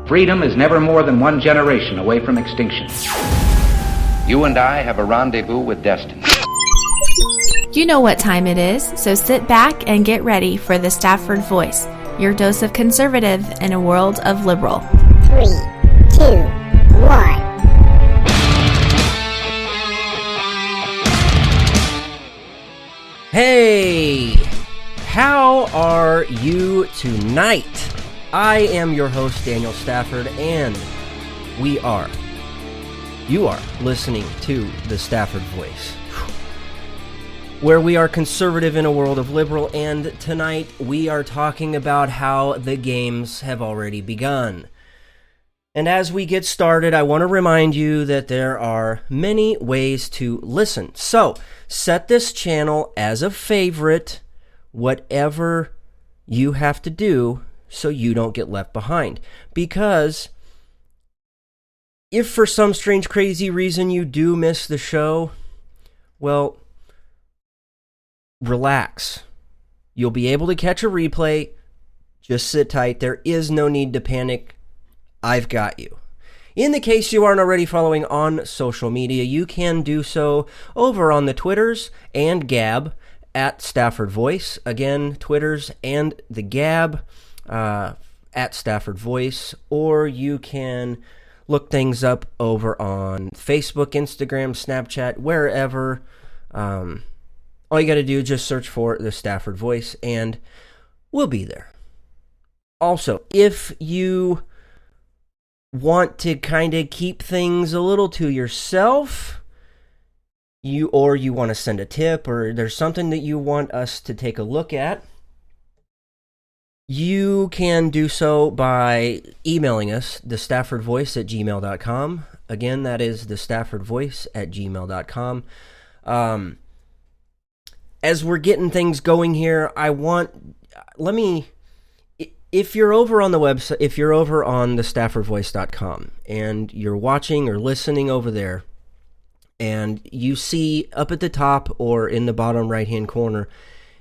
Freedom is never more than one generation away from extinction. You and I have a rendezvous with destiny. You know what time it is, so sit back and get ready for the Stafford Voice, your dose of conservative in a world of liberal. 3, 2, 1. Hey, how are you tonight? I am your host, Daniel Stafford, and you are listening to the Stafford Voice, where we are conservative in a world of liberal, and tonight we are talking about how the games have already begun. And as we get started, I want to remind you that there are many ways to listen. So, set this channel as a favorite, whatever you have to do so you don't get left behind. Because if for some strange, crazy reason you do miss the show, well, relax. You'll be able to catch a replay. Just sit tight. There is no need to panic. I've got you. In the case you aren't already following on social media, you can do so over on the Twitters and Gab at Stafford Voice. Again, Twitters and the Gab at Stafford Voice. Or you can look things up over on Facebook, Instagram, Snapchat, wherever. All you got to do is just search for the Stafford Voice and we'll be there. Also, if you want to kind of keep things a little to yourself, you want to send a tip, or there's something that you want us to take a look at, you can do so by emailing us, thestaffordvoice@gmail.com. Again, that is thestaffordvoice@gmail.com. As we're getting things going here, if you're over on the website, if you're over on thestaffordvoice.com and you're watching or listening over there, and you see up at the top or in the bottom right-hand corner,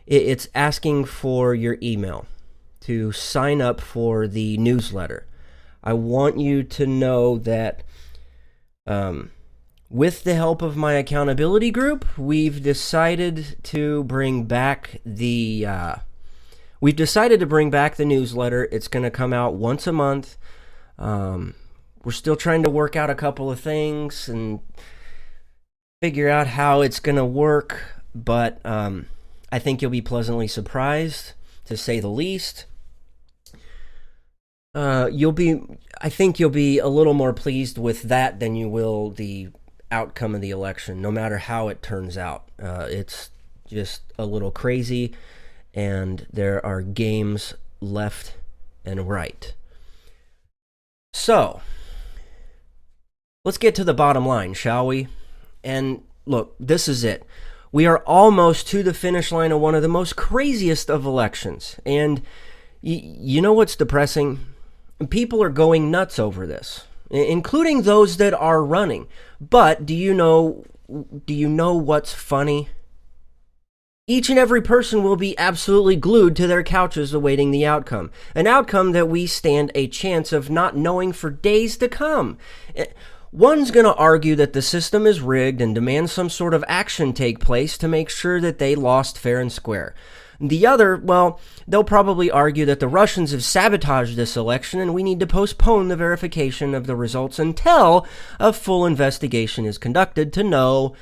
it's asking for your email to sign up for the newsletter. I want you to know that with the help of my accountability group, we've decided to bring back the newsletter. It's going to come out once a month. We're still trying to work out a couple of things and figure out how it's going to work, but I think you'll be pleasantly surprised, to say the least. I think you'll be a little more pleased with that than you will the outcome of the election, no matter how it turns out. It's just a little crazy, and there are games left and right. So, let's get to the bottom line, shall we? And look, this is it. We are almost to the finish line of one of the most craziest of elections. And you know what's depressing? People are going nuts over this, including those that are running. But do you know what's funny? Each and every person will be absolutely glued to their couches awaiting the outcome. An outcome that we stand a chance of not knowing for days to come. One's going to argue that the system is rigged and demand some sort of action take place to make sure that they lost fair and square. The other, well, they'll probably argue that the Russians have sabotaged this election and we need to postpone the verification of the results until a full investigation is conducted to know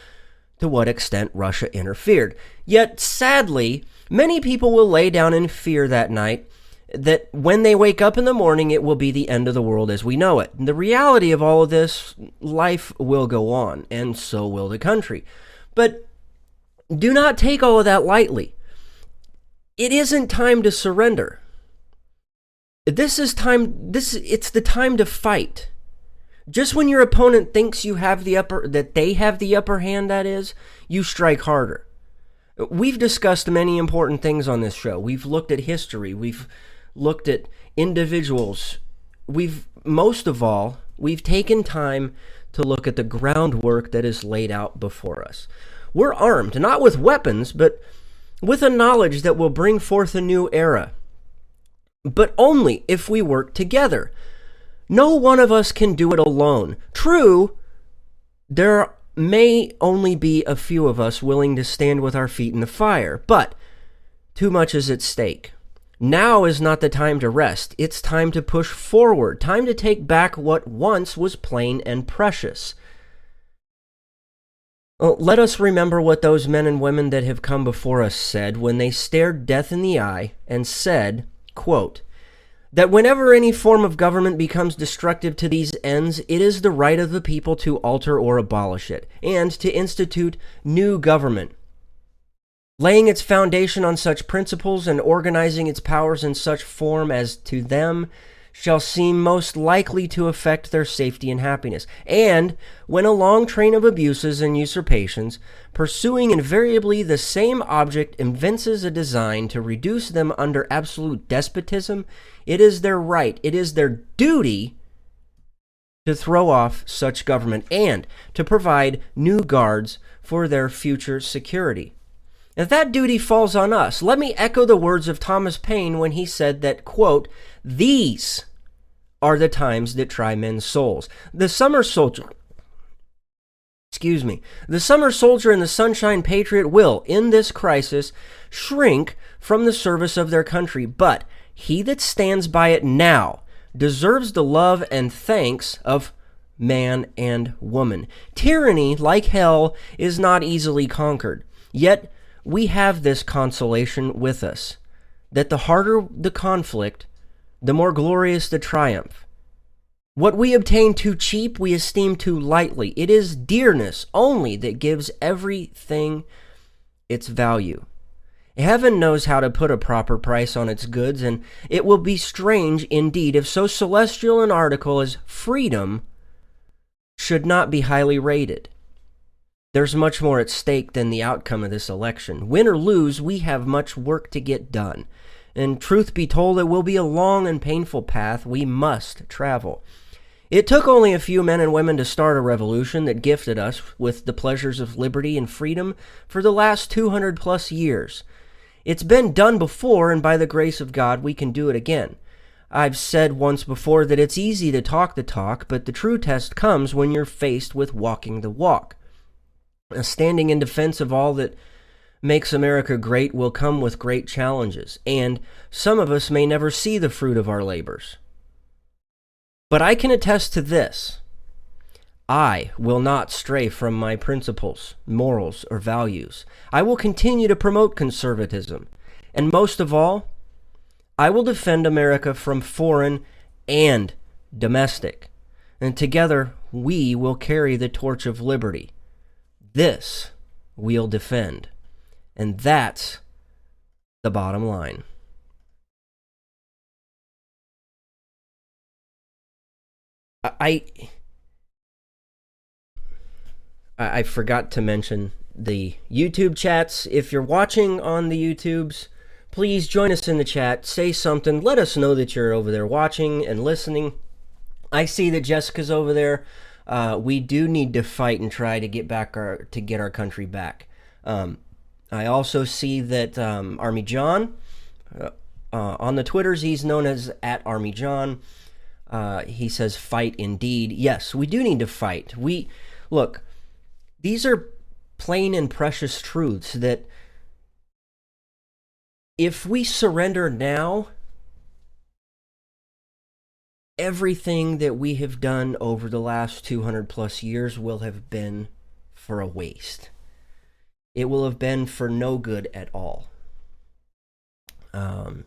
to what extent Russia interfered. Yet, sadly, many people will lay down in fear that night that when they wake up in the morning, it will be the end of the world as we know it. The reality of all of this, life will go on, and so will the country. But do not take all of that lightly. It isn't time to surrender. It's the time to fight. Just when your opponent thinks they have the upper hand, that is, you strike harder. We've discussed many important things on this show. We've looked at history. We've looked at individuals. Most of all, we've taken time to look at the groundwork that is laid out before us. We're armed, not with weapons, but with a knowledge that will bring forth a new era. But only if we work together. No one of us can do it alone. True, there may only be a few of us willing to stand with our feet in the fire, but too much is at stake. Now is not the time to rest. It's time to push forward, time to take back what once was plain and precious. Let us remember what those men and women that have come before us said when they stared death in the eye and said, quote, that whenever any form of government becomes destructive to these ends, it is the right of the people to alter or abolish it, and to institute new government, laying its foundation on such principles and organizing its powers in such form as to them shall seem most likely to affect their safety and happiness. And when a long train of abuses and usurpations, pursuing invariably the same object, evinces a design to reduce them under absolute despotism, it is their right, it is their duty to throw off such government and to provide new guards for their future security. If that duty falls on us, let me echo the words of Thomas Paine when he said that, quote, these are the times that try men's souls. The summer soldier and the sunshine patriot will, in this crisis, shrink from the service of their country, but he that stands by it now deserves the love and thanks of man and woman. Tyranny, like hell, is not easily conquered, yet we have this consolation with us, that the harder the conflict, the more glorious the triumph. What we obtain too cheap, we esteem too lightly. It is dearness only that gives everything its value. Heaven knows how to put a proper price on its goods, and it will be strange indeed if so celestial an article as freedom should not be highly rated. There's much more at stake than the outcome of this election. Win or lose, we have much work to get done. And truth be told, it will be a long and painful path we must travel. It took only a few men and women to start a revolution that gifted us with the pleasures of liberty and freedom for the last 200 plus years. It's been done before, and by the grace of God, we can do it again. I've said once before that it's easy to talk the talk, but the true test comes when you're faced with walking the walk. Standing in defense of all that makes America great will come with great challenges, and some of us may never see the fruit of our labors. But I can attest to this. I will not stray from my principles, morals, or values. I will continue to promote conservatism, and most of all, I will defend America from foreign and domestic, and together we will carry the torch of liberty. This we'll defend. And that's the bottom line. I forgot to mention the YouTube chats. If you're watching on the YouTubes, please join us in the chat. Say something. Let us know that you're over there watching and listening. I see that Jessica's over there. We do need to fight and try to get our country back. I also see that Army John on the Twitters, he's known as @ArmyJohn. He says, "Fight indeed." Yes, we do need to fight. Look. These are plain and precious truths that if we surrender now, everything that we have done over the last 200 plus years will have been for a waste. It will have been for no good at all.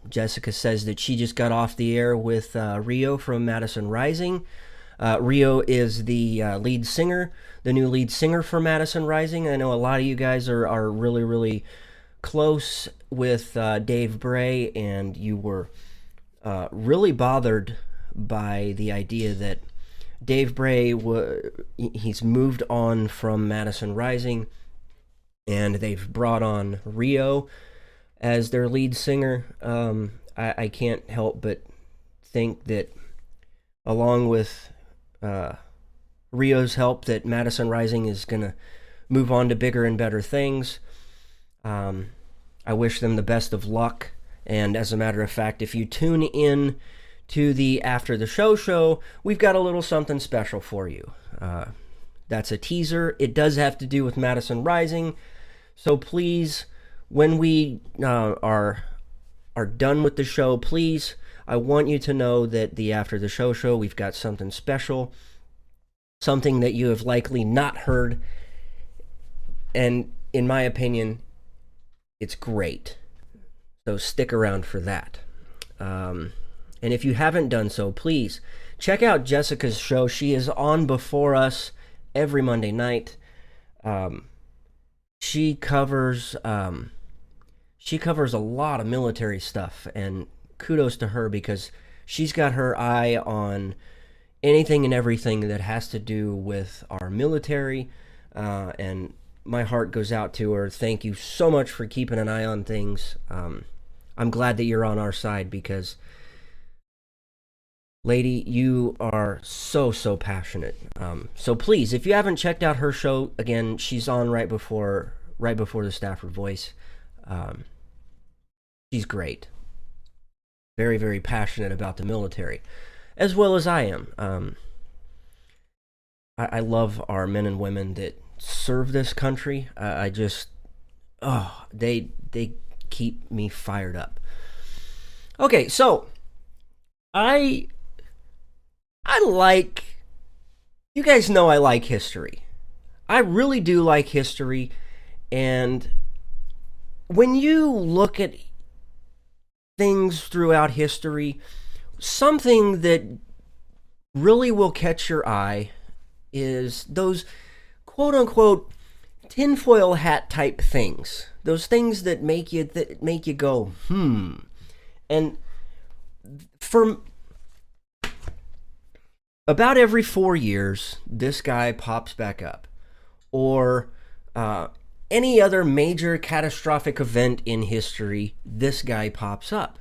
Jessica says that she just got off the air with Rio from Madison Rising. Rio is the lead singer, the new lead singer for Madison Rising. I know a lot of you guys are really, really close with Dave Bray, and you were really bothered by the idea that Dave Bray, he's moved on from Madison Rising, and they've brought on Rio as their lead singer. I can't help but think that along with Rio's help, that Madison Rising is going to move on to bigger and better things. I wish them the best of luck. And as a matter of fact, if you tune in to the After the Show, we've got a little something special for you. That's a teaser. It does have to do with Madison Rising. So please, when we are done with the show, please, I want you to know that the After the Show, we've got something special, something that you have likely not heard, and in my opinion, it's great. So stick around for that. And if you haven't done so, please check out Jessica's show. She is on before us every Monday night. She covers a lot of military stuff, and kudos to her because she's got her eye on anything and everything that has to do with our military, and my heart goes out to her. Thank you so much for keeping an eye on things. I'm glad that you're on our side because, lady, you are so passionate. So please, if you haven't checked out her show, again, she's on right before the Stafford Voice. She's great. Very, very passionate about the military, as well as I am. I love our men and women that serve this country. They keep me fired up. Okay, so I like, you guys know I like history. I really do like history, and when you look at things throughout history, something that really will catch your eye is those quote-unquote tinfoil hat type things. Those things that make you go, And for about every 4 years, this guy pops back up. Or any other major catastrophic event in history, this guy pops up.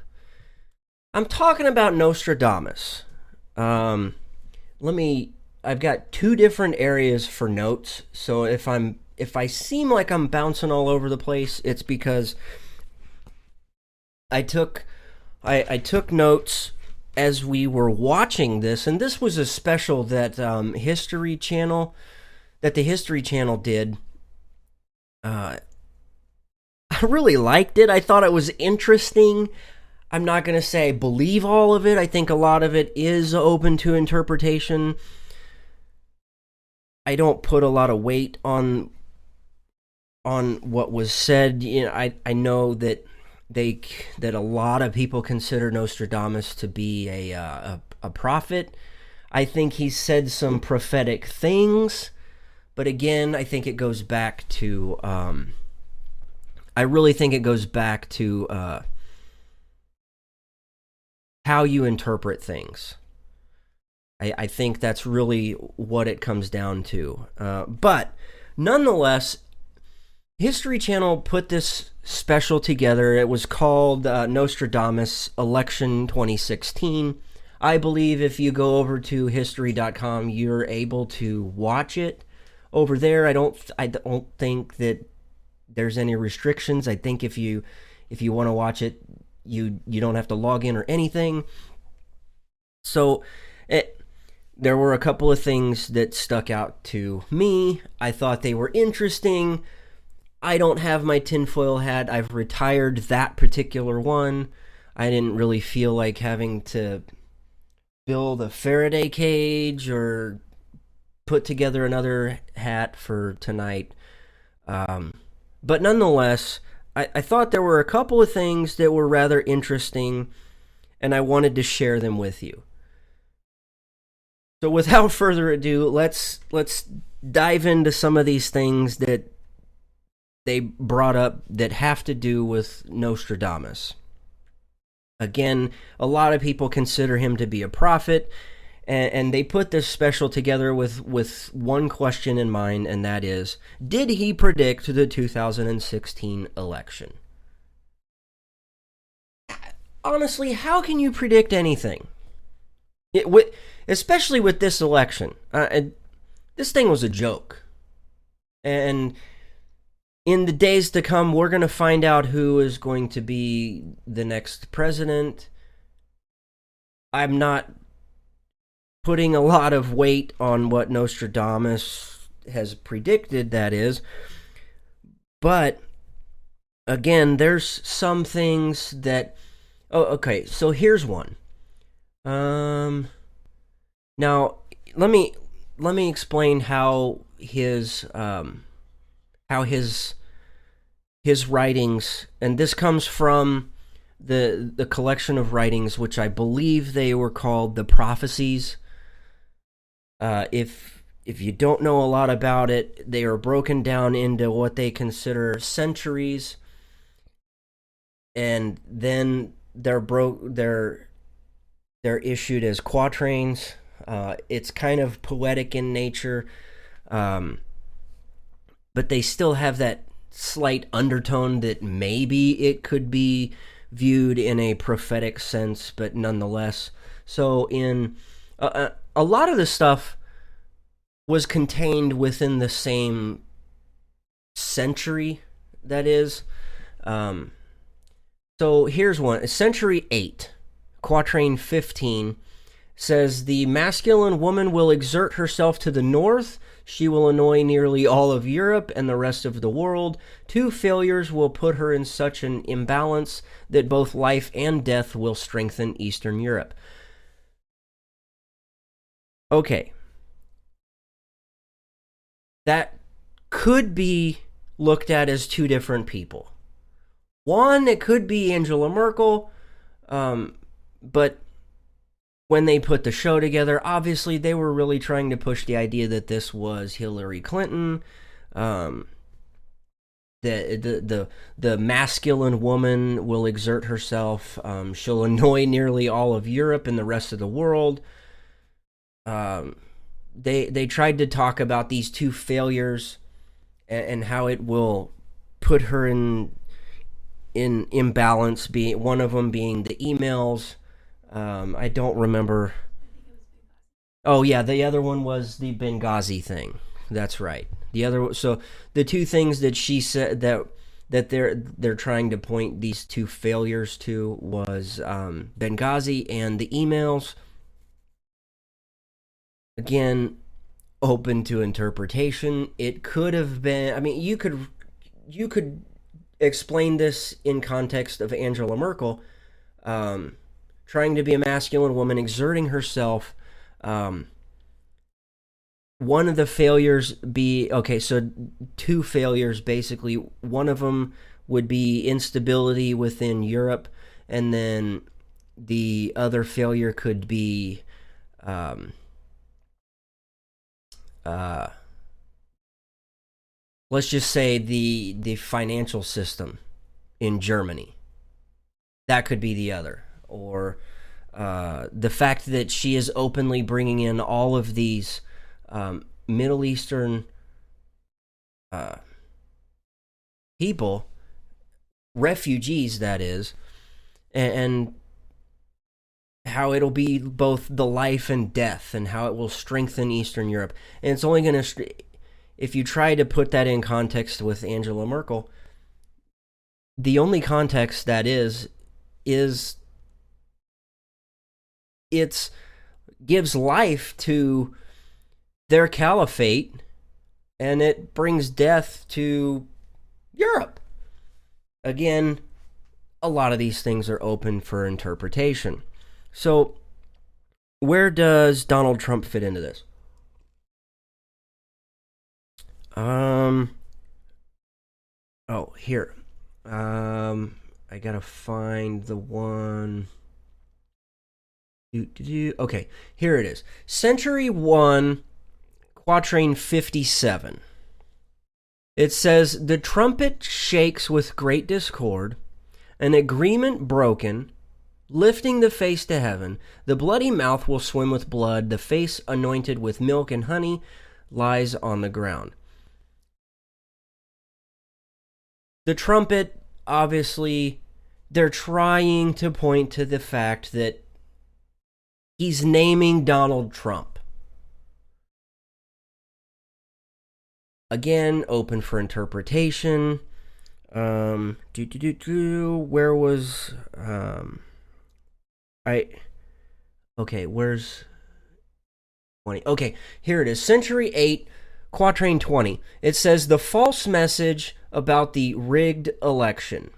I'm talking about Nostradamus. I've got two different areas for notes, so if I seem like I'm bouncing all over the place, it's because I took notes as we were watching this, and this was a special that the History Channel did. I really liked it. I thought it was interesting. I'm not going to say I believe all of it. I think a lot of it is open to interpretation. I don't put a lot of weight on what was said. You know, I know that a lot of people consider Nostradamus to be a prophet. I think he said some prophetic things, but again, I think it goes back to I really think it goes back to how you interpret things. I think that's really what it comes down to. But nonetheless, History Channel put this special together. It was called Nostradamus Election 2016. I believe if you go over to history.com, you're able to watch it over there. I don't think that there's any restrictions. I think if you want to watch it, you don't have to log in or anything. So there were a couple of things that stuck out to me. I thought they were interesting. I don't have my tinfoil hat. I've retired that particular one. I didn't really feel like having to build a Faraday cage or put together another hat for tonight. But nonetheless, I thought there were a couple of things that were rather interesting, and I wanted to share them with you. So without further ado, let's dive into some of these things that they brought up that have to do with Nostradamus. Again, a lot of people consider him to be a prophet, and they put this special together with one question in mind, and that is, did he predict the 2016 election? Honestly, how can you predict anything? Especially with this election. This thing was a joke. And in the days to come, we're going to find out who is going to be the next president. I'm not putting a lot of weight on what Nostradamus has predicted, that is. But, again, there's some things that... Oh, okay, so here's one. Now, let me explain how his writings, and this comes from the collection of writings, which I believe they were called the Prophecies. If you don't know a lot about it, they are broken down into what they consider centuries, and then they're issued as quatrains. It's kind of poetic in nature, but they still have that slight undertone that maybe it could be viewed in a prophetic sense, but nonetheless. So in a lot of the stuff was contained within the same century, that is. So here's one. Century 8, quatrain 15, says, "The masculine woman will exert herself to the north. She will annoy nearly all of Europe and the rest of the world. 2 failures will put her in such an imbalance that both life and death will strengthen Eastern Europe." Okay. That could be looked at as 2 different people. One, it could be Angela Merkel, but when they put the show together, obviously they were really trying to push the idea that this was Hillary Clinton. The masculine woman will exert herself. She'll annoy nearly all of Europe and the rest of the world. They tried to talk about these 2 failures and how it will put her in imbalance. One of them being the emails. I don't remember. Oh yeah, the other one was the Benghazi thing. That's right. So the 2 things that she said that they're trying to point these 2 failures to was Benghazi and the emails. Again, open to interpretation. It could have been. I mean, you could explain this in context of Angela Merkel. Trying to be a masculine woman, exerting herself. One of the failures so 2 failures basically. One of them would be instability within Europe, and then the other failure could be let's just say the financial system in Germany. That could be the other. Or the fact that she is openly bringing in all of these Middle Eastern people, refugees, that is, and how it'll be both the life and death, and how it will strengthen Eastern Europe. And it's only going to, if you try to put that in context with Angela Merkel, the only context that is it gives life to their caliphate, and it brings death to Europe. Again, a lot of these things are open for interpretation. So, where does Donald Trump fit into this? Here. I gotta find the one. Okay, here it is. Century 1, quatrain 57. It says, "The trumpet shakes with great discord, an agreement broken, lifting the face to heaven. The bloody mouth will swim with blood. The face anointed with milk and honey lies on the ground." The trumpet, obviously, they're trying to point to the fact that he's naming Donald Trump. Again, open for interpretation. Where was Okay, where's 20? Okay, here it is. Century 8, Quatrain 20. It says, the false message about the rigged election.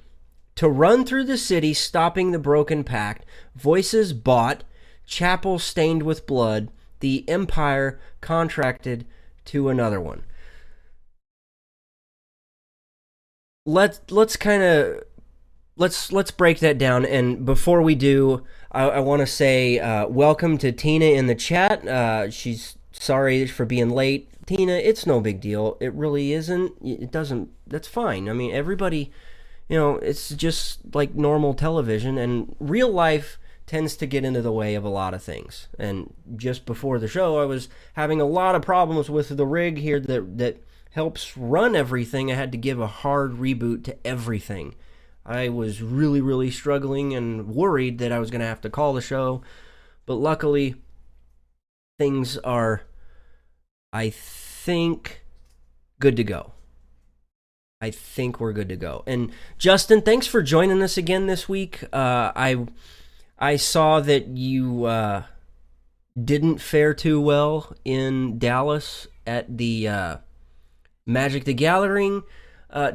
To run through the city, stopping the broken pact, voices bought, chapel stained with blood, the empire contracted to another one. Let's break that down, and before we do, I want to say welcome to Tina in the chat. She's sorry for being late. Tina, it's no big deal. It really isn't. It doesn't. That's fine. I mean, everybody, it's just like normal television, and real life tends to get into the way of a lot of things. And just before the show, I was having a lot of problems with the rig here that helps run everything. I had to give a hard reboot to everything. I was really, really struggling and worried that I was going to have to call the show. But luckily, things are, I think, good to go. I think we're good to go. And Justin, thanks for joining us again this week. I saw that you didn't fare too well in Dallas at the Magic the Gathering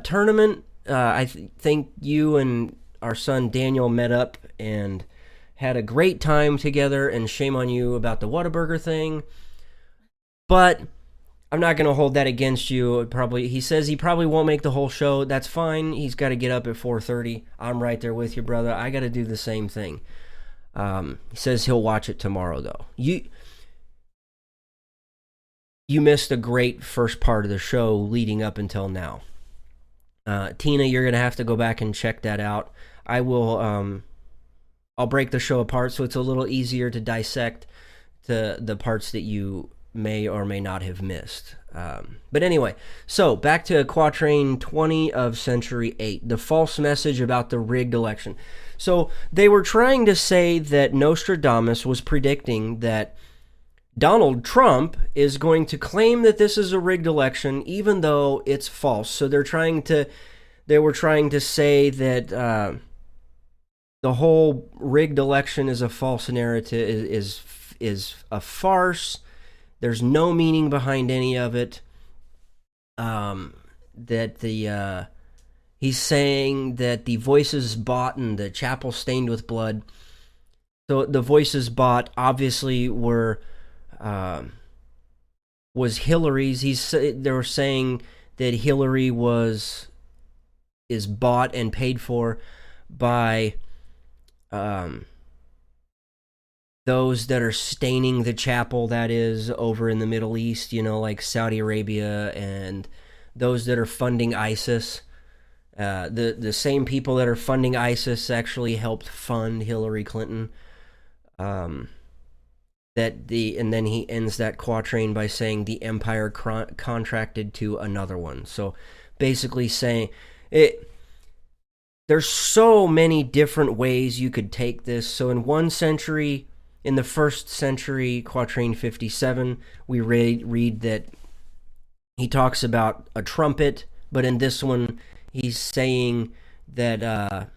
tournament. I think you and our son Daniel met up and had a great time together, and shame on you about the Whataburger thing. But I'm not going to hold that against you. He says he probably won't make the whole show. That's fine. He's got to get up at 4:30. I'm right there with you, brother. I got to do the same thing. He says he'll watch it tomorrow, though. You missed a great first part of the show leading up until now. Tina, you're going to have to go back and check that out. I will, I'll break the show apart so it's a little easier to dissect the parts that you may or may not have missed. But anyway, so back to Quatrain 20 of Century 8, the false message about the rigged election. So they were trying to say that Nostradamus was predicting that Donald Trump is going to claim that this is a rigged election, even though it's false. So they were trying to say that the whole rigged election is a false narrative, is a farce. There's no meaning behind any of it. He's saying that the voices bought and the chapel stained with blood. So the voices bought obviously was Hillary's. They were saying that Hillary is bought and paid for by those that are staining the chapel, that is, over in the Middle East, like Saudi Arabia, and those that are funding ISIS. The same people that are funding ISIS actually helped fund Hillary Clinton. And then he ends that quatrain by saying the empire contracted to another one. So basically saying it. There's so many different ways you could take this. So in the first century, Quatrain 57, we read that he talks about a trumpet, but in this one, he's saying that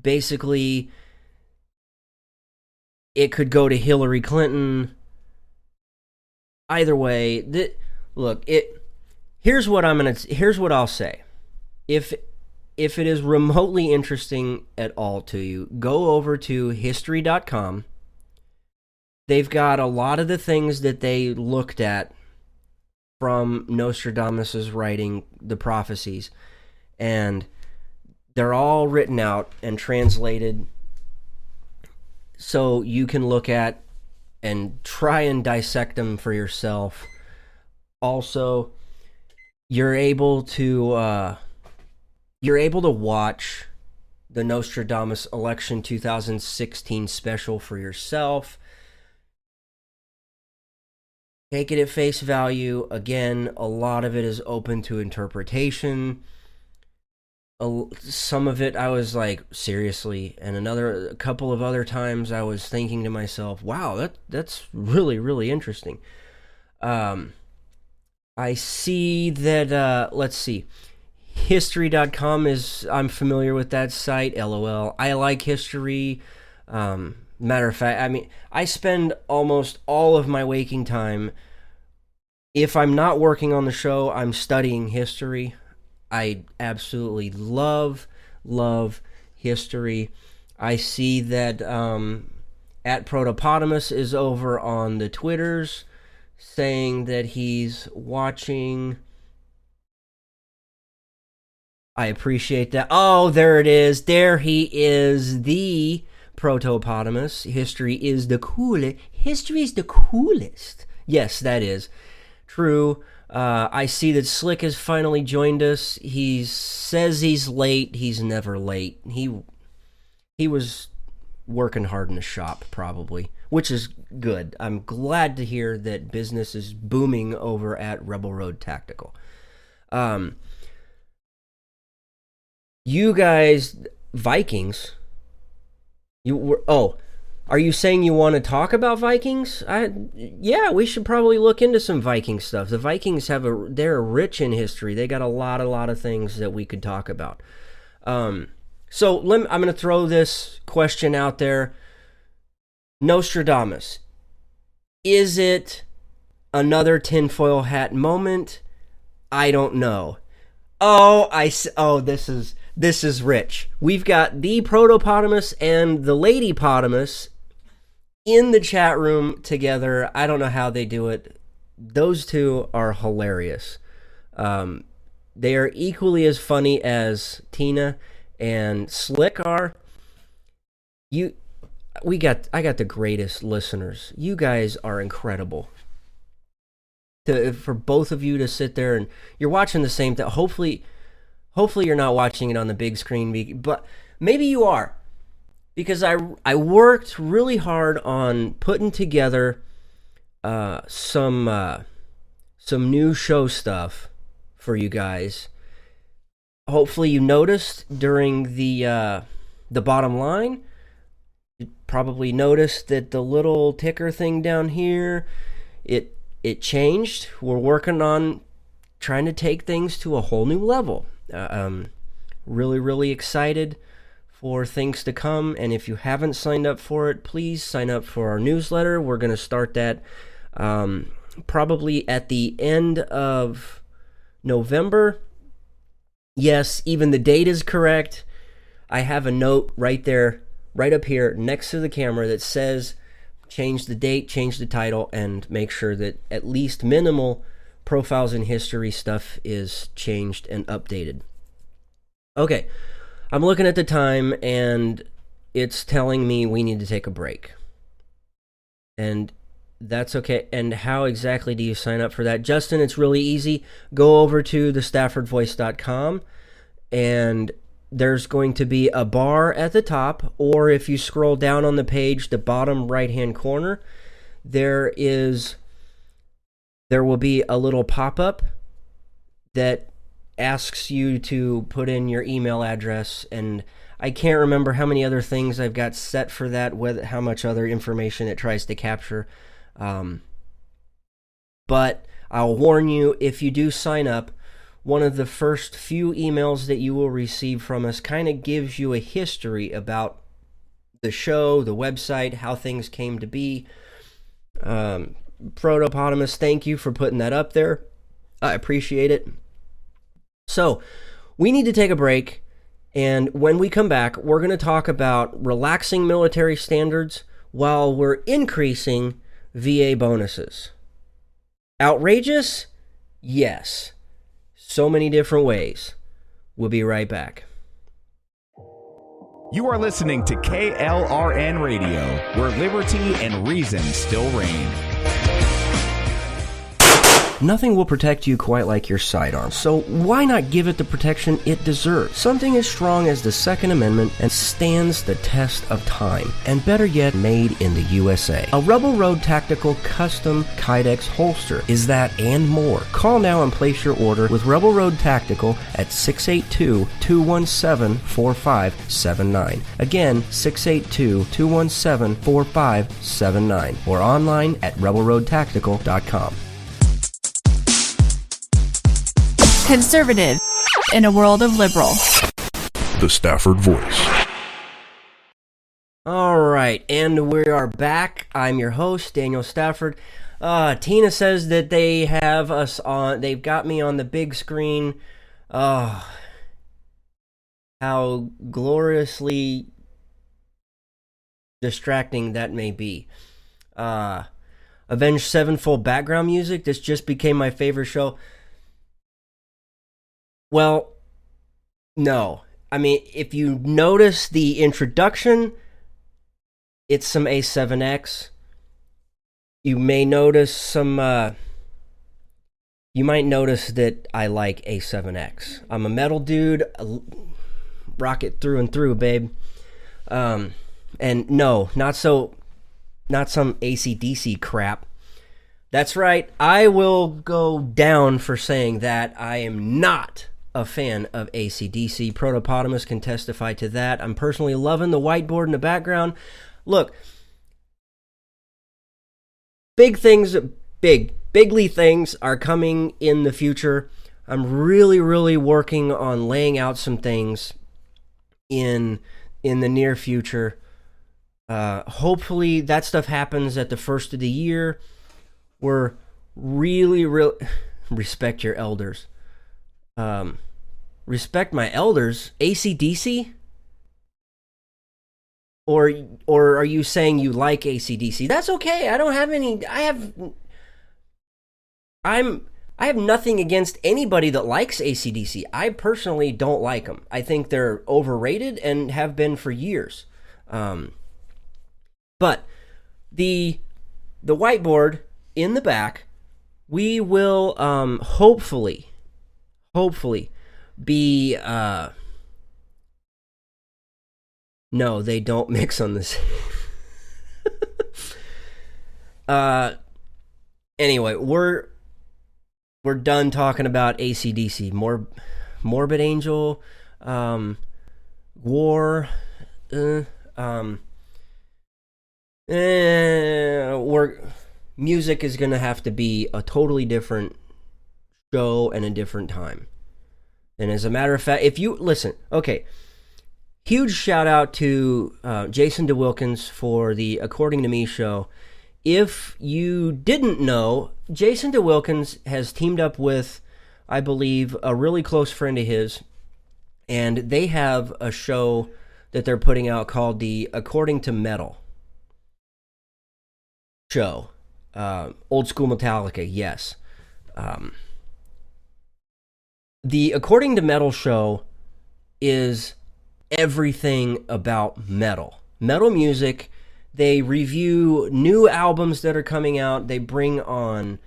basically it could go to Hillary Clinton. Either way, here's what I'll say. If it is remotely interesting at all to you, go over to history.com. They've got a lot of the things that they looked at from Nostradamus's writing, the prophecies, and they're all written out and translated so you can look at and try and dissect them for yourself. Also, you're able to watch the Nostradamus Election 2016 special for yourself. Take it at face value. Again, a lot of it is open to interpretation. Some of it I was like, seriously, and a couple of other times I was thinking to myself, wow, that's really, really interesting. I see that, let's see. History.com I'm familiar with that site, LOL. I like history. Matter of fact, I spend almost all of my waking time, if I'm not working on the show, I'm studying history. I absolutely love history. I see that at Protopotamus is over on the Twitters saying that he's watching. I appreciate that. Oh, there it is. There he is, the Protopotamus. History is the coolest. History is the coolest. Yes, that is true. I see that Slick has finally joined us. He says he's late. He's never late. He was working hard in the shop, probably, which is good. I'm glad to hear that business is booming over at Rebel Road Tactical. You guys, Vikings, are you saying you want to talk about Vikings? Yeah, we should probably look into some Viking stuff. The Vikings they're rich in history. They got a lot of things that we could talk about. So I'm going to throw this question out there. Nostradamus, is it another tinfoil hat moment? I don't know. This is rich. We've got the Protopotamus and the Ladypotamus in the chat room together. I don't know how they do it. Those two are hilarious. They are equally as funny as Tina and Slick are. I got the greatest listeners. You guys are incredible. For both of you to sit there and you're watching the same thing. Hopefully you're not watching it on the big screen, but maybe you are, because I worked really hard on putting together some new show stuff for you guys. Hopefully you noticed during the bottom line. You probably noticed that the little ticker thing down here, it changed. We're working on trying to take things to a whole new level. Really excited for things to come, and if you haven't signed up for it, please sign up for our newsletter. We're going to start that probably at the end of November. Yes, even the date is correct. I have a note right there, right up here next to the camera that says change the date, change the title, and make sure that at least minimal profiles in history stuff is changed and updated. Okay, I'm looking at the time and it's telling me we need to take a break. And that's okay. And how exactly do you sign up for that? Justin, it's really easy. Go over to thestaffordvoice.com and there's going to be a bar at the top, or if you scroll down on the page, the bottom right-hand corner, there will be a little pop-up that asks you to put in your email address, and I can't remember how many other things I've got set for that, how much other information it tries to capture. But I'll warn you, if you do sign up, one of the first few emails that you will receive from us kind of gives you a history about the show, the website, how things came to be. Protopotamus, thank you for putting that up there. I appreciate it. So, we need to take a break, and when we come back, we're going to talk about relaxing military standards while we're increasing VA bonuses. Outrageous? Yes. So many different ways. We'll be right back. You are listening to KLRN Radio, where liberty and reason still reign. Nothing will protect you quite like your sidearm, so why not give it the protection it deserves? Something as strong as the Second Amendment and stands the test of time, and better yet, made in the USA. A Rebel Road Tactical Custom Kydex holster is that and more. Call now and place your order with Rebel Road Tactical at 682-217-4579. Again, 682-217-4579, or online at rebelroadtactical.com. Conservative, in a world of liberal. The Stafford Voice. All right, and we are back. I'm your host, Daniel Stafford. Tina says that they have us on, they've got me on the big screen. How gloriously distracting that may be. Avenged Sevenfold background music. This just became my favorite show. Well, no. I mean, if you notice the introduction, it's some A7X. You may notice some, you might notice that I like A7X. I'm a metal dude. Rock it through and through, babe. And no, not some AC/DC crap. That's right, I will go down for saying that. I am not a fan of AC/DC. Protopotamus can testify to that. I'm personally loving the whiteboard in the background. Look, bigly things are coming in the future. I'm really working on laying out some things in the near future. Hopefully that stuff happens at the first of the year. We're really respect your elders. Respect my elders. AC/DC? Or are you saying you like AC/DC? That's okay. I don't have any. I have nothing against anybody that likes AC/DC. I personally don't like them. I think they're overrated and have been for years. But the whiteboard in the back, we will hopefully be no, they don't mix on this. Anyway, we're done talking about AC/DC. Morbid Angel, War, music is gonna have to be a totally different show and a different time. And as a matter of fact, if you listen, okay, huge shout out to Jason DeWilkins for the According to Me show. If you didn't know, Jason DeWilkins has teamed up with, I believe, a really close friend of his, and they have a show that they're putting out called the According to Metal show. Old school Metallica, yes. The According to Metal show is everything about metal music. They review new albums that are coming out. They bring on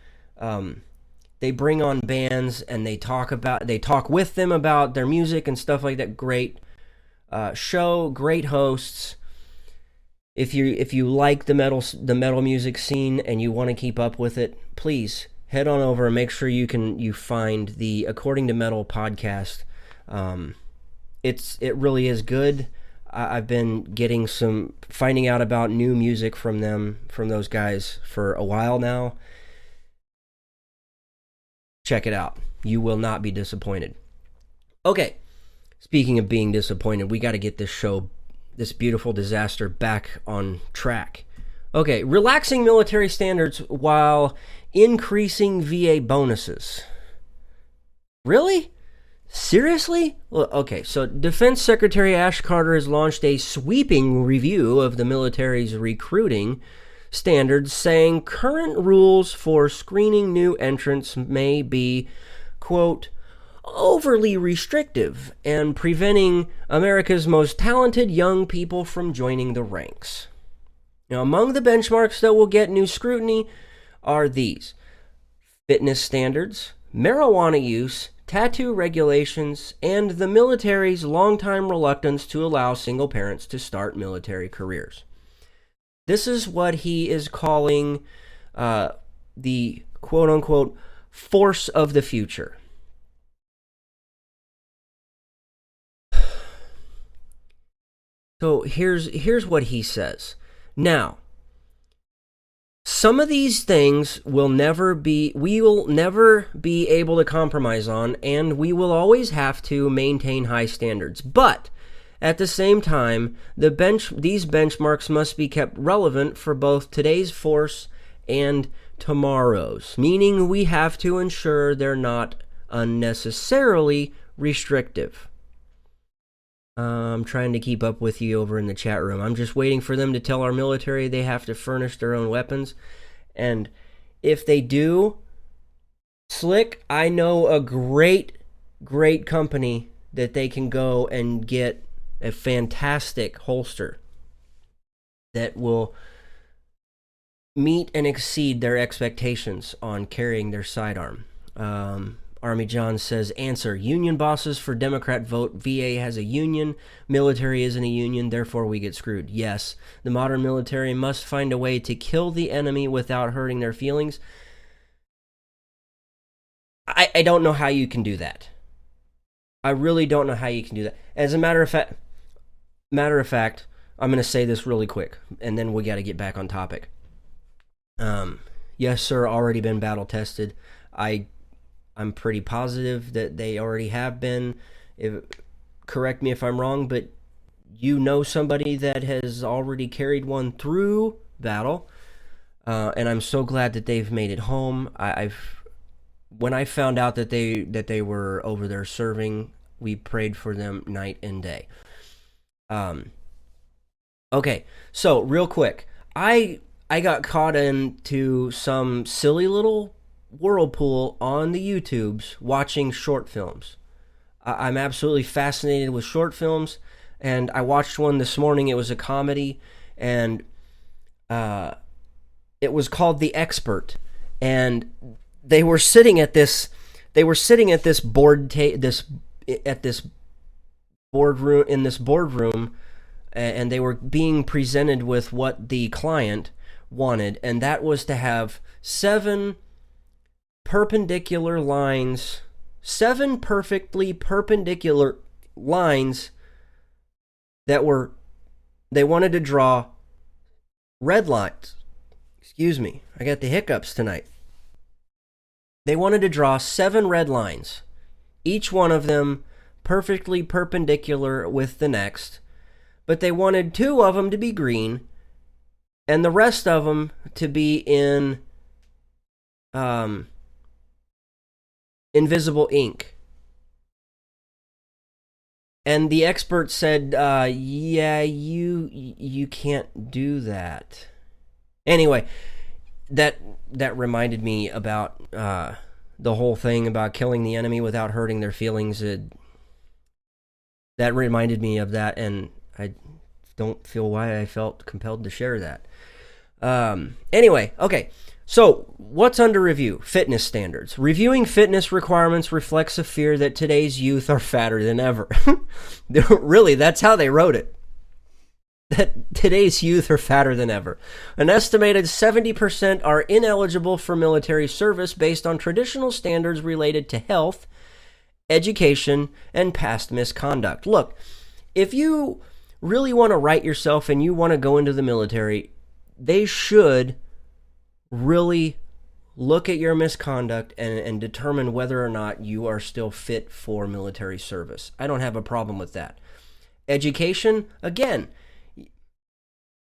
bands and they talk with them about their music and stuff like that. Great show, great hosts. If you like the metal music scene and you want to keep up with it, please head on over and make sure you find the According to Metal podcast. It really is good. I've been finding out about new music from those guys for a while now. Check it out. You will not be disappointed. Okay, speaking of being disappointed, we got to get this beautiful disaster back on track. Okay, relaxing military standards while increasing VA bonuses. Really? Seriously? Well, okay, so Defense Secretary Ash Carter has launched a sweeping review of the military's recruiting standards, saying current rules for screening new entrants may be, quote, overly restrictive and preventing America's most talented young people from joining the ranks. Now, among the benchmarks that will get new scrutiny are these: fitness standards, marijuana use, tattoo regulations, and the military's longtime reluctance to allow single parents to start military careers. This is what he is calling the quote-unquote force of the future. So here's what he says. Now, Some of these things we will never be able to compromise on, and we will always have to maintain high standards. But at the same time, these benchmarks must be kept relevant for both today's force and tomorrow's, meaning we have to ensure they're not unnecessarily restrictive. I'm trying to keep up with you over in the chat room. I'm just waiting for them to tell our military they have to furnish their own weapons. And if they do, Slick, I know a great company that they can go and get a fantastic holster that will meet and exceed their expectations on carrying their sidearm. Army John says, answer, union bosses for Democrat vote. VA has a union. Military isn't a union, therefore we get screwed. Yes, the modern military must find a way to kill the enemy without hurting their feelings. I don't know how you can do that. I really don't know how you can do that. As a matter of fact, I'm going to say this really quick, and then we got to get back on topic. Yes, sir, already been battle tested. I'm pretty positive that they already have been. Correct me if I'm wrong, but you know somebody that has already carried one through battle, and I'm so glad that they've made it home. When I found out that they were over there serving, we prayed for them night and day. Okay, so real quick, I got caught into some silly little whirlpool on the YouTubes watching short films. I'm absolutely fascinated with short films, and I watched one this morning. It was a comedy, and it was called The Expert, and they were sitting at this boardroom, and they were being presented with what the client wanted, and that was to have seven perfectly perpendicular lines that they wanted to draw red lines. Excuse me, I got the hiccups tonight. They wanted to draw 7 red lines, each one of them perfectly perpendicular with the next, but they wanted 2 of them to be green and the rest of them to be in invisible ink. And the expert said, yeah, you can't do that. Anyway, that reminded me about the whole thing about killing the enemy without hurting their feelings. That reminded me of that, and I don't feel why I felt compelled to share that. Anyway, okay. So, what's under review? Fitness standards. Reviewing fitness requirements reflects a fear that today's youth are fatter than ever. Really, that's how they wrote it. That today's youth are fatter than ever. An estimated 70% are ineligible for military service based on traditional standards related to health, education, and past misconduct. Look, if you really want to right yourself and you want to go into the military, they should really look at your misconduct and determine whether or not you are still fit for military service. I don't have a problem with that. Education, again,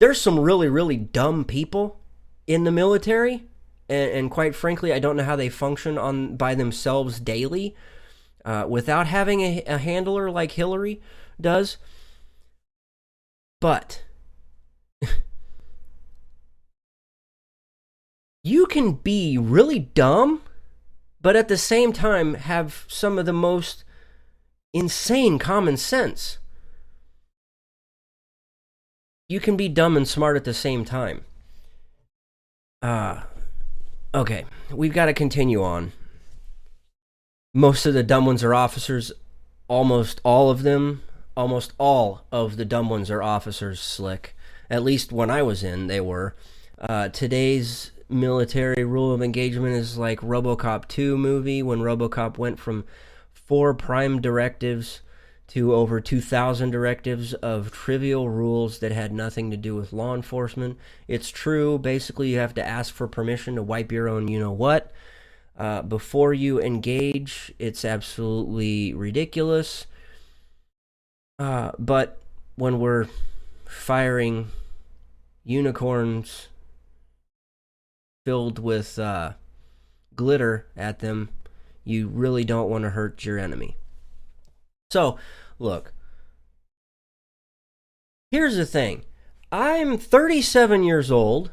there's some really, really dumb people in the military, and quite frankly, I don't know how they function by themselves daily without having a handler like Hillary does. But you can be really dumb, but at the same time have some of the most insane common sense. You can be dumb and smart at the same time. Okay, we've got to continue on. Most of the dumb ones are officers. Almost all of the dumb ones are officers, Slick. At least when I was in, they were. Today's military rule of engagement is like RoboCop 2 movie, when RoboCop went from 4 prime directives to over 2,000 directives of trivial rules that had nothing to do with law enforcement. It's true. Basically, you have to ask for permission to wipe your own you-know-what before you engage. It's absolutely ridiculous. But when we're firing unicorns filled with glitter at them, you really don't want to hurt your enemy. So, look, here's the thing. I'm 37 years old.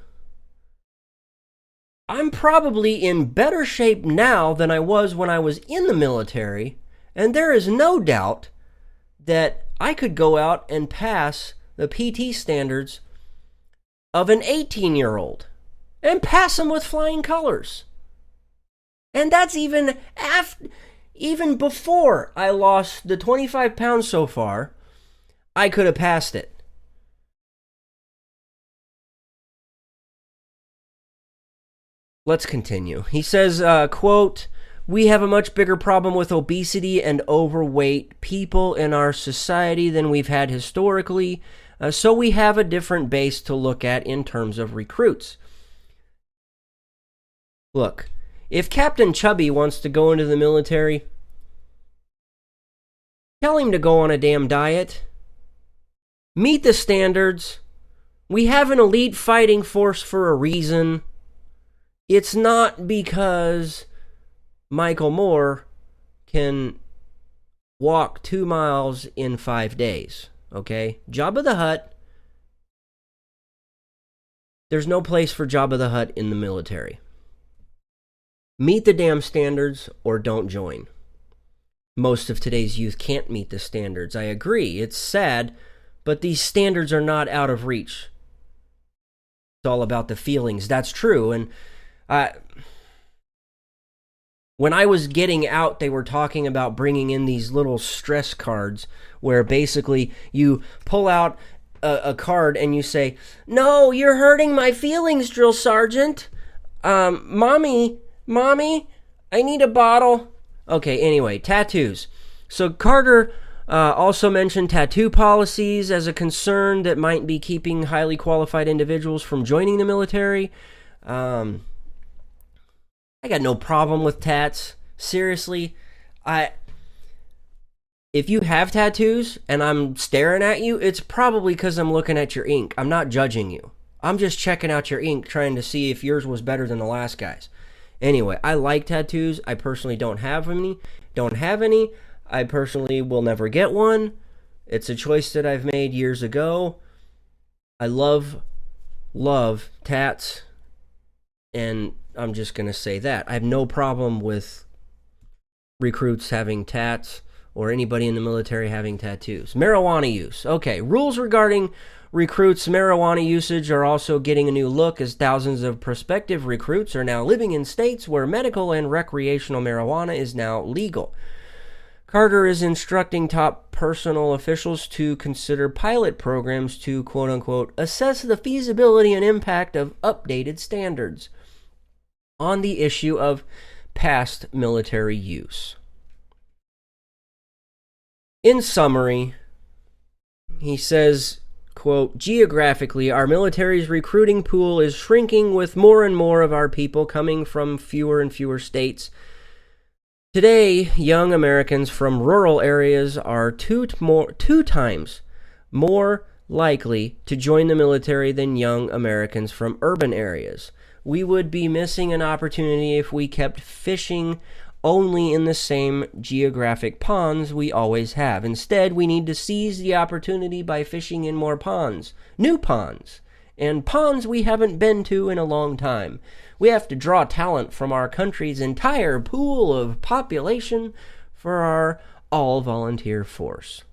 I'm probably in better shape now than I was when I was in the military, and there is no doubt that I could go out and pass the PT standards of an 18-year-old and pass them with flying colors. And that's even before I lost the 25 pounds so far, I could have passed it. Let's continue. He says, quote, "We have a much bigger problem with obesity and overweight people in our society than we've had historically, so we have a different base to look at in terms of recruits." Look, if Captain Chubby wants to go into the military, tell him to go on a damn diet. Meet the standards. We have an elite fighting force for a reason. It's not because Michael Moore can walk 2 miles in 5 days, okay? Jabba the Hutt, there's no place for Jabba the Hutt in the military. Meet the damn standards or don't join. Most of today's youth can't meet the standards. I agree. It's sad, but these standards are not out of reach. It's all about the feelings. That's true. And when I was getting out, they were talking about bringing in these little stress cards where basically you pull out a card and you say, "No, you're hurting my feelings, drill sergeant. Mommy, I need a bottle." Okay, anyway, tattoos. So Carter also mentioned tattoo policies as a concern that might be keeping highly qualified individuals from joining the military. I got no problem with tats. Seriously, if you have tattoos and I'm staring at you, it's probably because I'm looking at your ink. I'm not judging you. I'm just checking out your ink, trying to see if yours was better than the last guy's. Anyway, I like tattoos. I personally don't have any. I personally will never get one. It's a choice that I've made years ago. I love tats, and I'm just going to say that. I have no problem with recruits having tats or anybody in the military having tattoos. Marijuana use. Okay, rules regarding recruits' marijuana usage are also getting a new look as thousands of prospective recruits are now living in states where medical and recreational marijuana is now legal. Carter is instructing top personnel officials to consider pilot programs to, quote-unquote, assess the feasibility and impact of updated standards on the issue of past military use. In summary, he says, quote, "Geographically, our military's recruiting pool is shrinking with more and more of our people coming from fewer and fewer states. Today, young Americans from rural areas are two times more likely to join the military than young Americans from urban areas. We would be missing an opportunity if we kept fishing only in the same geographic ponds we always have. Instead, we need to seize the opportunity by fishing in more ponds, new ponds, and ponds we haven't been to in a long time. We have to draw talent from our country's entire pool of population for our all-volunteer force."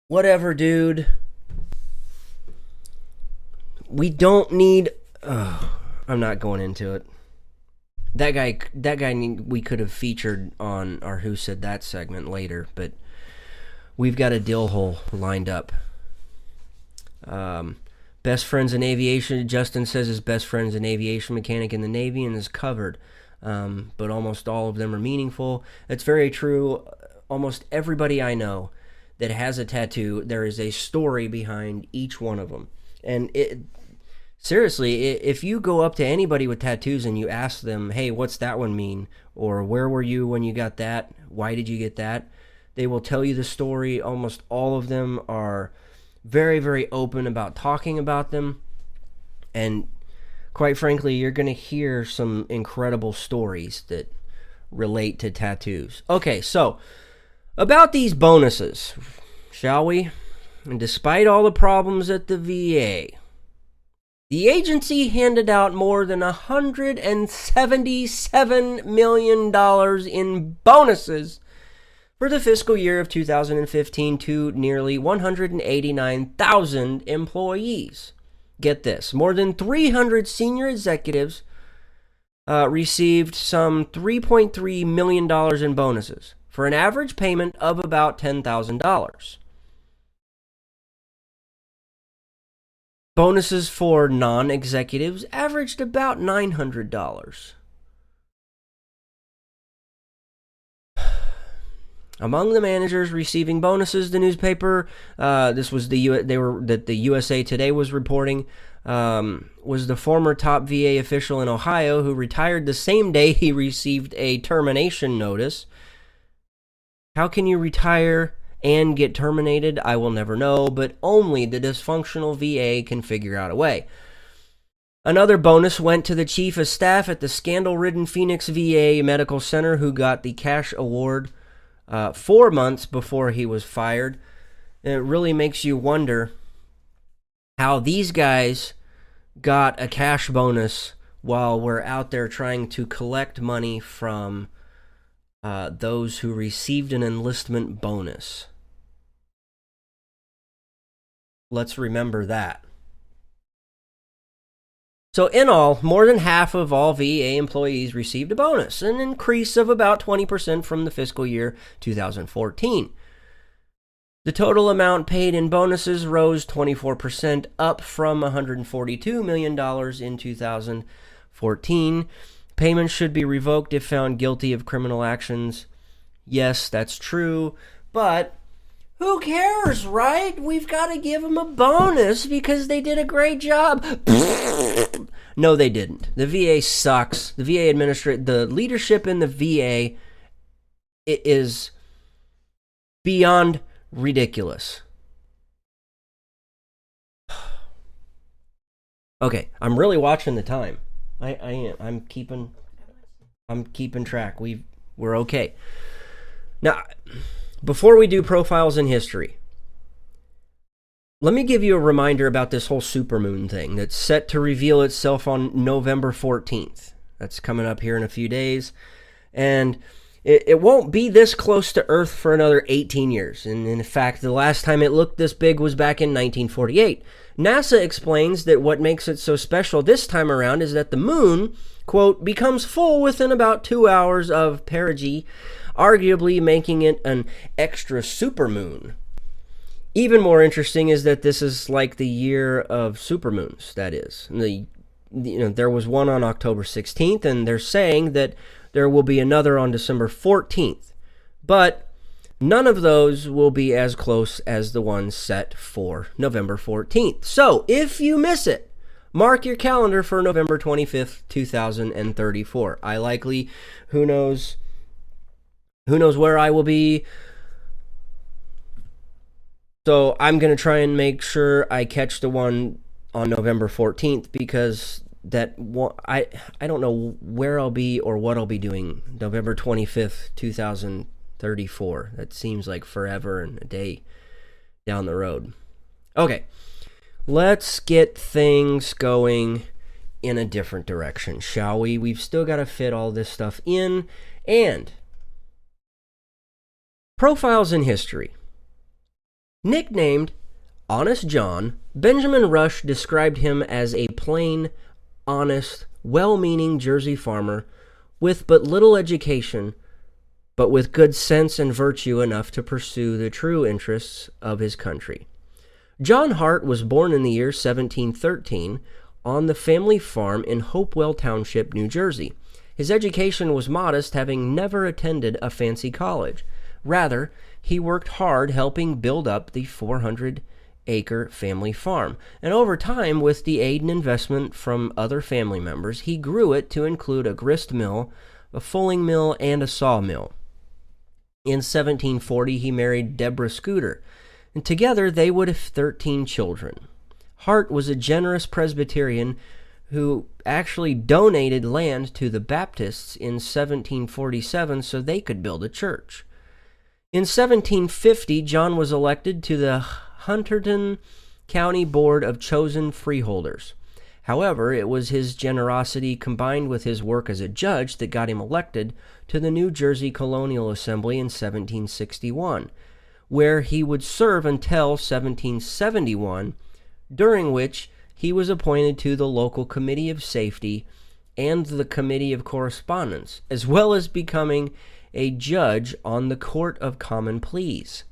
Whatever, dude. We don't need... I'm not going into it. That guy we could have featured on our Who Said That segment later, but we've got a dill hole lined up. Best friends in aviation. Justin says his best friend's an aviation mechanic in the Navy and is covered. but almost all of them are meaningful. It's very true. Almost everybody I know that has a tattoo, there is a story behind each one of them. And seriously, if you go up to anybody with tattoos and you ask them, hey, what's that one mean? Or where were you when you got that? Why did you get that? They will tell you the story. Almost all of them are very, very open about talking about them. And quite frankly, you're going to hear some incredible stories that relate to tattoos. Okay, so about these bonuses, shall we? And despite all the problems at the VA, the agency handed out more than $177 million in bonuses for the fiscal year of 2015 to nearly 189,000 employees. Get this, more than 300 senior executives received some $3.3 million in bonuses for an average payment of about $10,000. Bonuses for non-executives averaged about $900. Among the managers receiving bonuses, the newspaper, this was the USA Today was reporting, was the former top VA official in Ohio who retired the same day he received a termination notice. How can you retire and get terminated? I will never know, but only the dysfunctional VA can figure out a way. Another bonus went to the chief of staff at the scandal-ridden Phoenix VA Medical Center who got the cash award 4 months before he was fired. And it really makes you wonder how these guys got a cash bonus while we're out there trying to collect money from those who received an enlistment bonus. Let's remember that. So in all, more than half of all VA employees received a bonus, an increase of about 20% from the fiscal year 2014. The total amount paid in bonuses rose 24%, up from $142 million in 2014. Payments should be revoked if found guilty of criminal actions. Yes, that's true, but who cares, right? We've got to give them a bonus because they did a great job. No, they didn't. The VA sucks. The VA the leadership in the VA is beyond ridiculous. Okay, I'm really watching the time. I am. I'm keeping track. We're okay. Now, before we do profiles in history, let me give you a reminder about this whole supermoon thing that's set to reveal itself on November 14th. That's coming up here in a few days. And it won't be this close to Earth for another 18 years. And in fact, the last time it looked this big was back in 1948. NASA explains that what makes it so special this time around is that the moon, quote, becomes full within about 2 hours of perigee, arguably making it an extra supermoon. Even more interesting is that this is like the year of supermoons, that is. There was one on October 16th, and they're saying that there will be another on December 14th. But none of those will be as close as the one set for November 14th. So, if you miss it, mark your calendar for November 25th, 2034. I likely, who knows where I will be. So I'm going to try and make sure I catch the one on November 14th because I don't know where I'll be or what I'll be doing November 25th, 2034. That seems like forever and a day down the road. Okay, let's get things going in a different direction, shall we? We've still got to fit all this stuff in. And profiles in history. Nicknamed Honest John, Benjamin Rush described him as a plain, honest, well-meaning Jersey farmer with but little education, but with good sense and virtue enough to pursue the true interests of his country. John Hart was born in the year 1713 on the family farm in Hopewell Township, New Jersey. His education was modest, having never attended a fancy college. Rather, he worked hard helping build up the 400-acre family farm. And over time, with the aid and investment from other family members, he grew it to include a grist mill, a fulling mill, and a sawmill. In 1740, he married Deborah Scooter, and together they would have 13 children. Hart was a generous Presbyterian who actually donated land to the Baptists in 1747 so they could build a church. In 1750, John was elected to the Hunterdon County Board of Chosen Freeholders. However, it was his generosity combined with his work as a judge that got him elected to the New Jersey Colonial Assembly in 1761, where he would serve until 1771, during which he was appointed to the local Committee of Safety and the Committee of Correspondence, as well as becoming a judge on the Court of Common Pleas.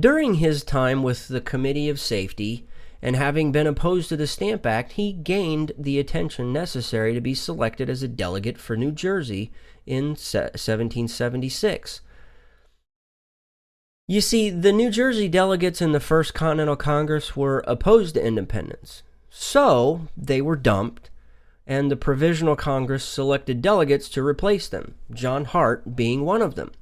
During his time with the Committee of Safety, and having been opposed to the Stamp Act, he gained the attention necessary to be selected as a delegate for New Jersey in 1776. You see, the New Jersey delegates in the First Continental Congress were opposed to independence, so they were dumped, and the Provisional Congress selected delegates to replace them, John Hart being one of them.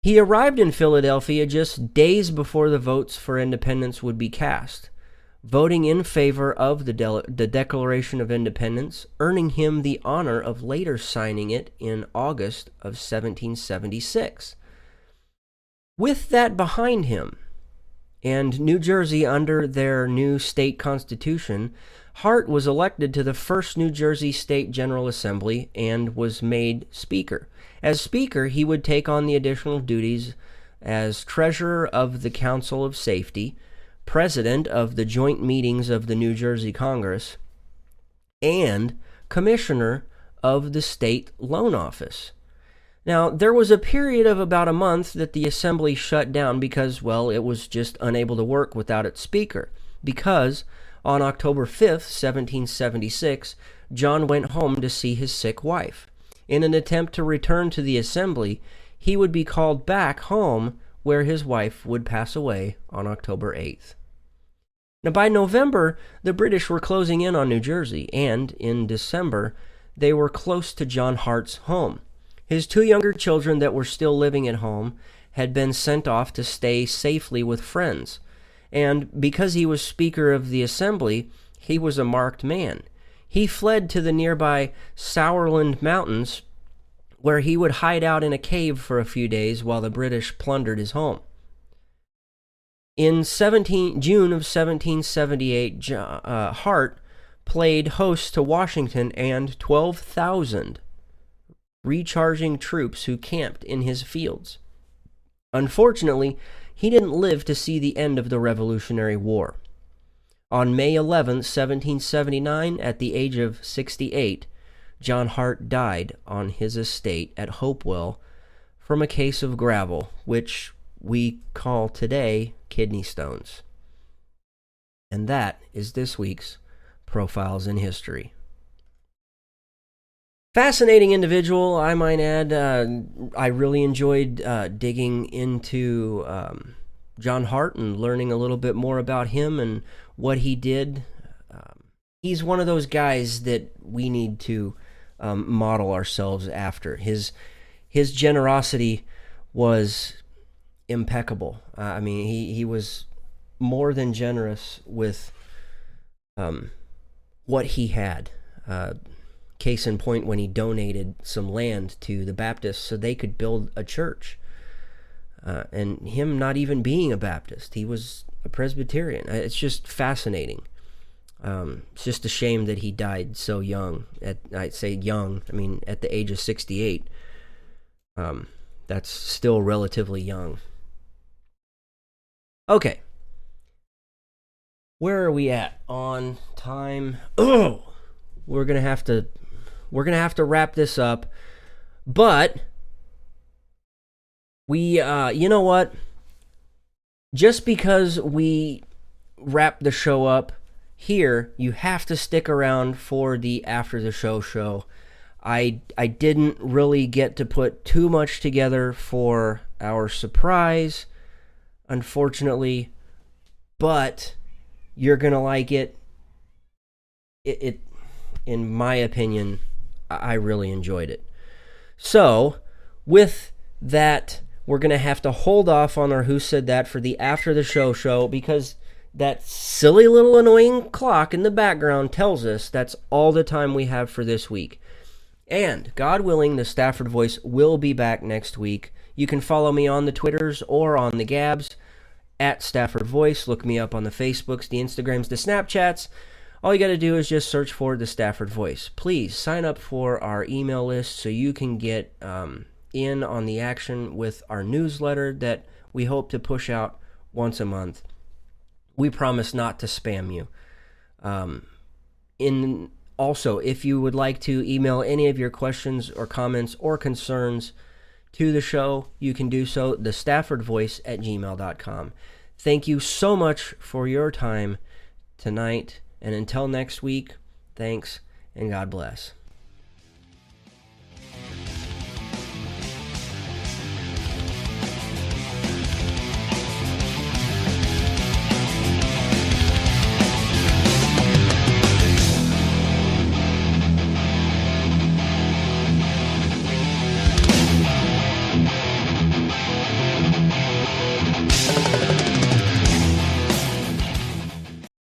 He arrived in Philadelphia just days before the votes for independence would be cast, voting in favor of the Declaration of Independence, earning him the honor of later signing it in August of 1776. With that behind him, and New Jersey under their new state constitution, Hart was elected to the first New Jersey State General Assembly and was made Speaker. As Speaker, he would take on the additional duties as Treasurer of the Council of Safety, President of the Joint Meetings of the New Jersey Congress, and Commissioner of the State Loan Office. Now, there was a period of about a month that the Assembly shut down because, well, it was just unable to work without its Speaker, because on October 5th, 1776, John went home to see his sick wife. In an attempt to return to the Assembly, he would be called back home where his wife would pass away on October 8th. Now, by November, the British were closing in on New Jersey, and in December, they were close to John Hart's home. His two younger children that were still living at home had been sent off to stay safely with friends, and because he was Speaker of the Assembly, he was a marked man. He fled to the nearby Sourland Mountains, where he would hide out in a cave for a few days while the British plundered his home. In June of 1778, Hart played host to Washington and 12,000 recharging troops who camped in his fields. Unfortunately, he didn't live to see the end of the Revolutionary War. On May 11, 1779, at the age of 68, John Hart died on his estate at Hopewell from a case of gravel, which we call today kidney stones. And that is this week's Profiles in History. Fascinating individual, I might add. I really enjoyed digging into John Hart and learning a little bit more about him and what he did. He's one of those guys that we need to model ourselves after. His generosity was impeccable. I mean, he was more than generous with what he had. Case in point, when he donated some land to the Baptists so they could build a church. And him not even being a Baptist, he was a Presbyterian. It's just fascinating. It's just a shame that he died so young. I'd say young, I mean, at the age of 68. That's still relatively young. Okay. Where are we at on time? Oh, we're gonna have to wrap this up, but we, you know what? Just because we wrap the show up here, you have to stick around for the After the Show. I didn't really get to put too much together for our surprise, unfortunately, but you're going to like it. It, in my opinion, I really enjoyed it. So, with that, we're going to have to hold off on our Who Said That for the After the Show because that silly little annoying clock in the background tells us that's all the time we have for this week. And, God willing, the Stafford Voice will be back next week. You can follow me on the Twitters or on the Gabs at Stafford Voice. Look me up on the Facebooks, the Instagrams, the Snapchats. All you got to do is just search for the Stafford Voice. Please sign up for our email list so you can get in on the action with our newsletter that we hope to push out once a month. We promise not to spam you. Also, if you would like to email any of your questions or comments or concerns to the show, you can do so, thestaffordvoice@gmail.com. Thank you so much for your time tonight, and until next week, thanks and God bless.